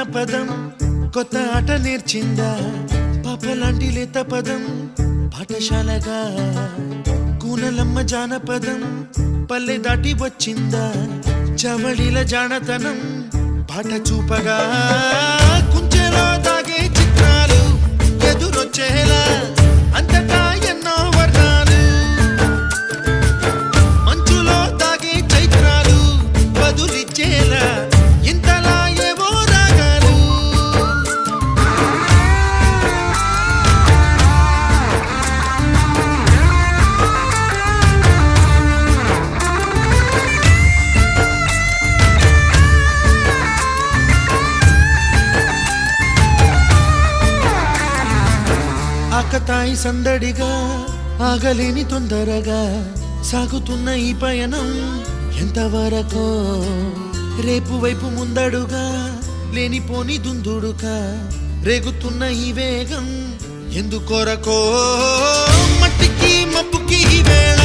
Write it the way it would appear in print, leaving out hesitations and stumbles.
జానపదం కొత్త ఆట నేర్చిందా పాపలాంటి లేత పదం పాఠశాలగా కూనలమ్మ జానపదం పల్లె దాటి వచ్చిందా చవళిల జానతనం పాట చూపగా కుంచెలో దాగే చిత్రాలు ఎదురొచ్చేలా అంతటా ఎన్నో వర్ణాలు మంచులో దాగే చైత్రాలు బదులిచ్చేలా ఇంతలా ఏవో రాగాలు ఆకతాయి సందడిగా ఆగలేని తొందరగా సాగుతున్న ఈ పయనం ఎంతవరకో రేపు వైపు ముందడుగా లేనిపోని దుందుడుగా రేగుతున్న ఈ వేగం ఎందుకొరకో మట్టికి మబ్బుకి ఈ వేళ